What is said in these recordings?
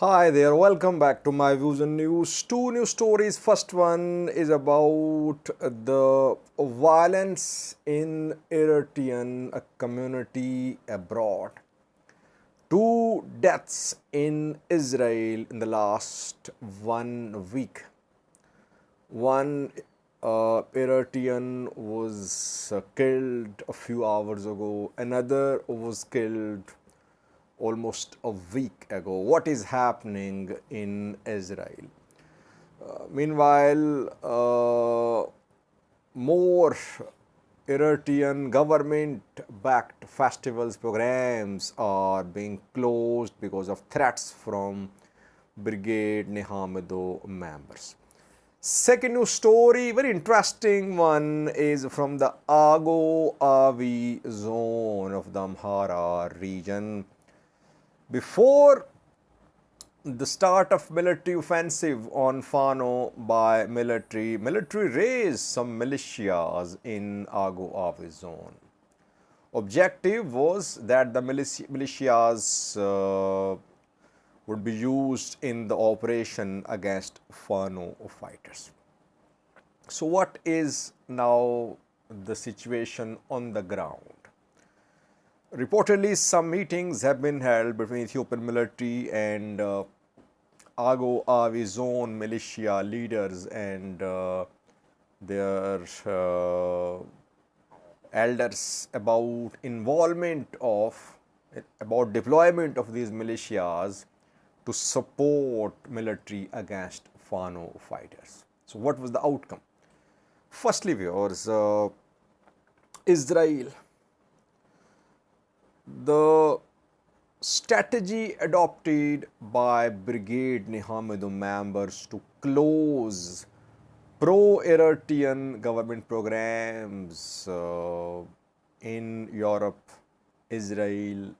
Hi there, welcome back to my views and news. Two news stories. First one is about the violence in Eritrean community abroad. Two deaths in Israel in the last 1 week. One Eritrean was killed a few hours ago. Another was killed almost a week ago. What is happening in Israel? Meanwhile, more Eritrean government-backed festivals programs are being closed because of threats from Brigade Nehamido members. Second news story, very interesting one, is from the Agew zone of the Amhara region. Before the start of military offensive on Fano by military raised some militias in Agew zone. Objective was that the militias would be used in the operation against Fano fighters. So what is now the situation on the ground? Reportedly, some meetings have been held between Ethiopian military and Agew zone militia leaders and their elders about deployment of these militias to support military against Fano fighters. So what was the outcome? Firstly, viewers, Israel, the strategy adopted by Brigade Nehamido members to close pro-Eritrean government programs in Europe, Israel,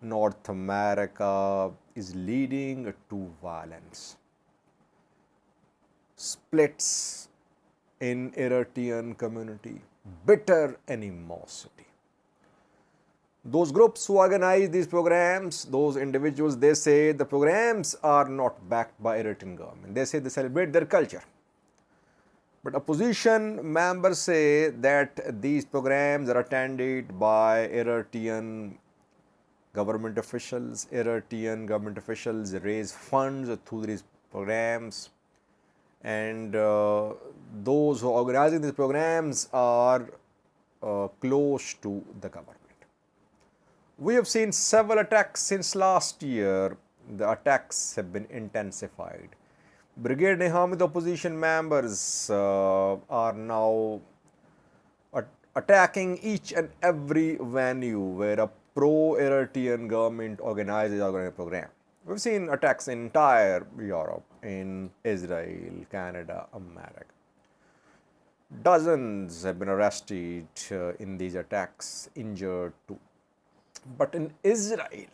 North America is leading to violence. Splits in Eritrean community, bitter animosity. Those groups who organize these programs, those individuals, they say the programs are not backed by Eritrean government. They say they celebrate their culture. But opposition members say that these programs are attended by Eritrean government officials. Eritrean government officials raise funds through these programs. And those who are organizing these programs are close to the government. We have seen several attacks since last year. The attacks have been intensified. Brigade Nehamido opposition members are now attacking each and every venue where a pro-Eritrean government organizes a program. We've seen attacks in entire Europe, in Israel, Canada, America. Dozens have been arrested in these attacks, injured too. But in Israel,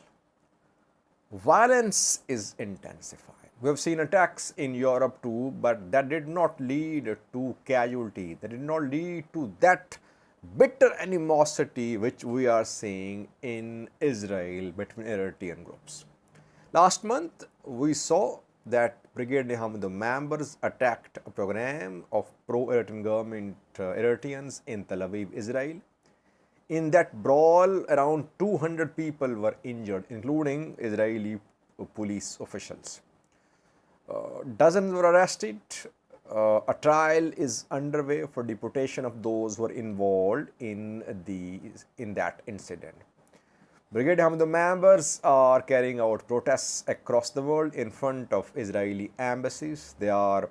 violence is intensifying. We have seen attacks in Europe too, but that did not lead to casualty. That did not lead to that bitter animosity which we are seeing in Israel between Eritrean groups. Last month, we saw that Brigade Nehamido members attacked a program of pro-Eritrean government Eritreans in Tel Aviv, Israel. In that brawl, around 200 people were injured, including Israeli police officials. Dozens were arrested. A trial is underway for deportation of those who were involved in that incident. Brigade Nehamido members are carrying out protests across the world in front of Israeli embassies. They are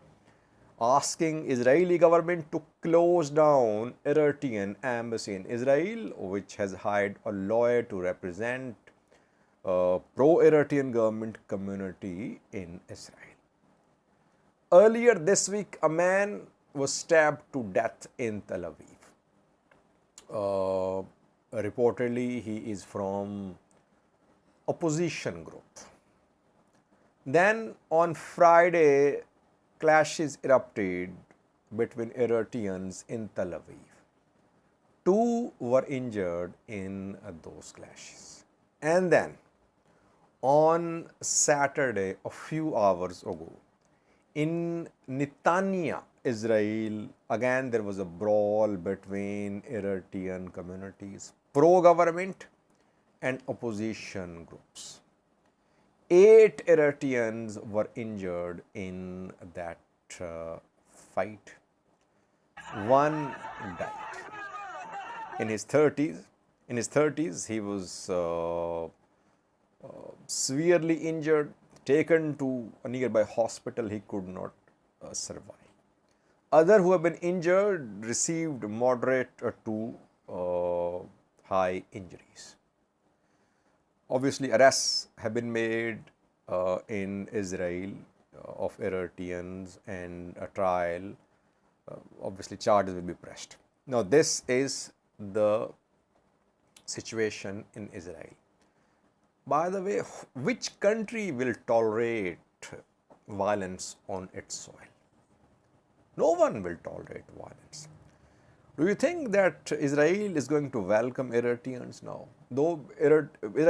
asking Israeli government to close down Eritrean embassy in Israel, which has hired a lawyer to represent pro-Eritrean government community in Israel. Earlier this week, a man was stabbed to death in Tel Aviv. Reportedly, he is from opposition group. Then on Friday, clashes erupted between Eritreans in Tel Aviv. 2 were injured in those clashes. And then On Saturday, a few hours ago, in Netanya, Israel, again there was a brawl between Eritrean communities, pro-government and opposition groups. 8 Eritreans were injured in that fight. One died. In his 30s, he was severely injured, taken to a nearby hospital. He could not survive. Other who have been injured received moderate to high injuries. Obviously, arrests have been made in Israel of Eritreans, and a trial, obviously charges will be pressed. Now, this is the situation in Israel. By the way, which country will tolerate violence on its soil? No one will tolerate violence. Do you think that Israel is going to welcome Eritreans now? Though Israel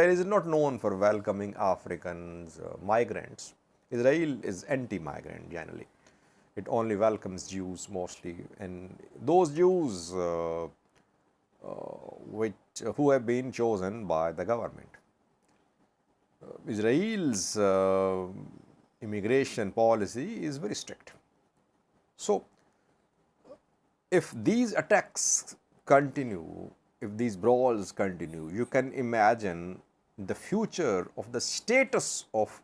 is not known for welcoming Africans, migrants. Israel is anti-migrant generally. It only welcomes Jews mostly, and those Jews who have been chosen by the government. Israel's immigration policy is very strict. So, if these attacks continue, if these brawls continue, you can imagine the future of the status of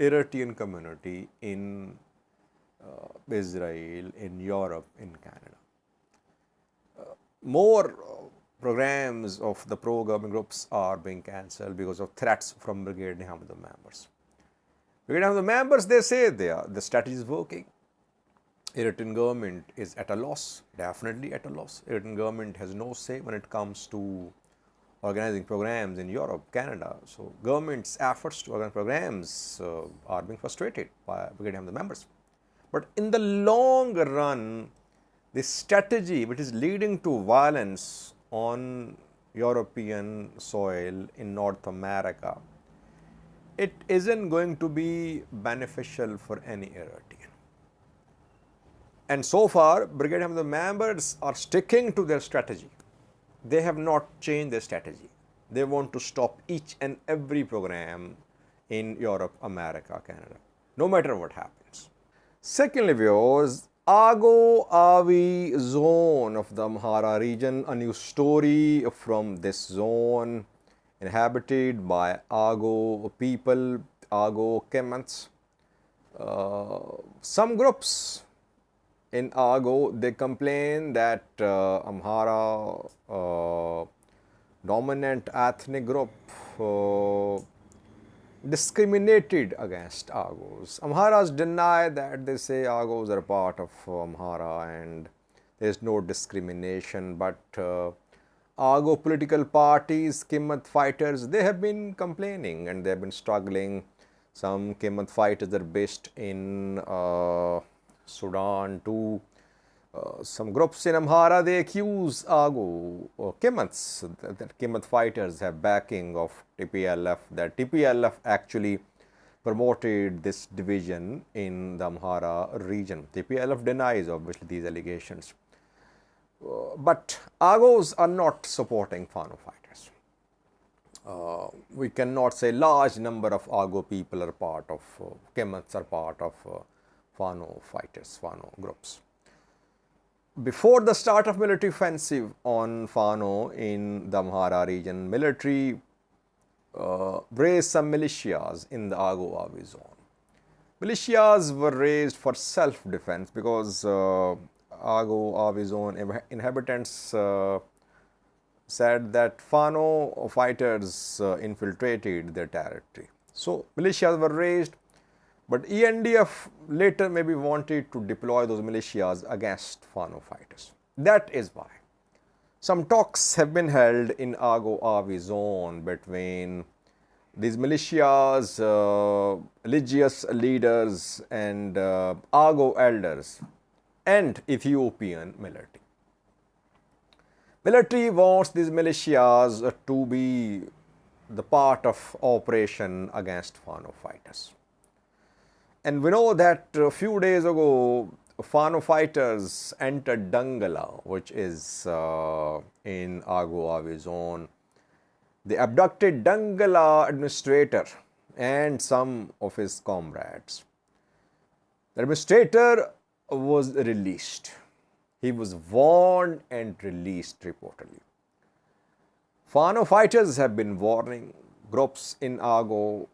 Eritrean community in Israel, in Europe, in Canada. More programs of the pro-government groups are being cancelled because of threats from Brigade Hamza members. Brigade Hamza members, they say the strategy is working. Eritrean government is at a loss, definitely at a loss. Eritrean government has no say when it comes to organizing programs in Europe, Canada. So government's efforts to organize programs are being frustrated by Brigade Hamza members. But in the long run, this strategy which is leading to violence on European soil in North America, it isn't going to be beneficial for any Eritrean. And so far, Brigade Hamza members are sticking to their strategy. They have not changed their strategy. They want to stop each and every program in Europe, America, Canada, no matter what happens. Secondly, viewers, Agew zone of the Amhara region, a new story from this zone, inhabited by Agew people, Agew Kemants. Some groups in Agew, they complain that Amhara dominant ethnic group discriminated against Agews. Amharas deny that. They say Agews are part of Amhara and there is no discrimination. But Agew political parties, Kimmat fighters, they have been complaining and they have been struggling. Some Kimmat fighters are based in Sudan too. Some groups in Amhara, they accuse Agew Kimmats, that Kimmat fighters have backing of TPLF, that TPLF actually promoted this division in the Amhara region. TPLF denies obviously these allegations. But Agews are not supporting Fano fighters. We cannot say large number of Agew people are part of, Kimmats are part of Fano fighters, Fano groups. Before the start of military offensive on Fano in the Amhara region, military raised some militias in the Agew zone. Militias were raised for self-defense because Agew zone inhabitants said that Fano fighters infiltrated their territory. So militias were raised. But ENDF later maybe wanted to deploy those militias against Fano fighters. That is why some talks have been held in Agew zone between these militias, religious leaders and Agew elders and Ethiopian military. Military wants these militias to be the part of operation against Fano fighters. And we know that a few days ago, Fano fighters entered Dangala, which is in Agew zone. They abducted Dangala administrator and some of his comrades. The administrator was released. He was warned and released reportedly. Fano fighters have been warning groups in Agew,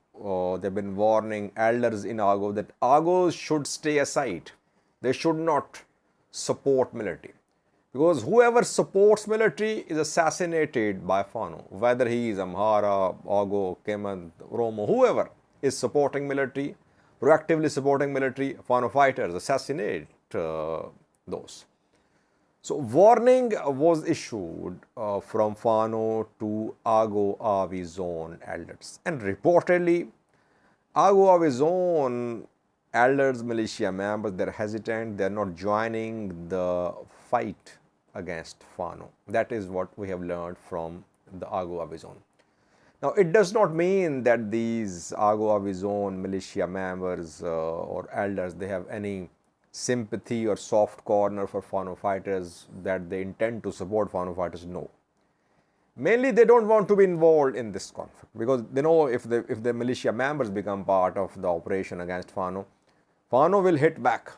they've been warning elders in Agew that Agew should stay aside. They should not support military. Because whoever supports military is assassinated by Fano. Whether he is Amhara, Agew, Keman, Romo, whoever is supporting military, proactively supporting military, Fano fighters assassinate those. So warning was issued from Fano to Agew zone elders. And reportedly, Agew zone elders, militia members, they're hesitant, they're not joining the fight against Fano. That is what we have learned from the Agew zone. Now, it does not mean that these Agew zone militia members or elders, they have any sympathy or soft corner for Fano fighters, that they intend to support Fano fighters. No. Mainly, they don't want to be involved in this conflict because they know if the militia members become part of the operation against Fano, Fano will hit back.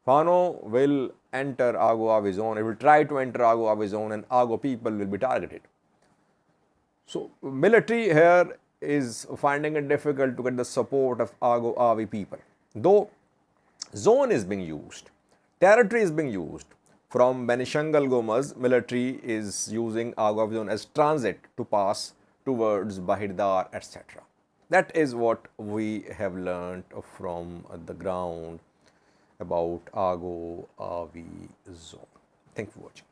Fano will enter Agew zone. It will try to enter Agew zone, and Agew people will be targeted. So, military here is finding it difficult to get the support of Agew people. Though zone is being used, territory is being used. From Benishangal Gomas, military is using Agew zone as transit to pass towards Bahirdar, etc. That is what we have learnt from the ground about Agew zone. Thank you for watching.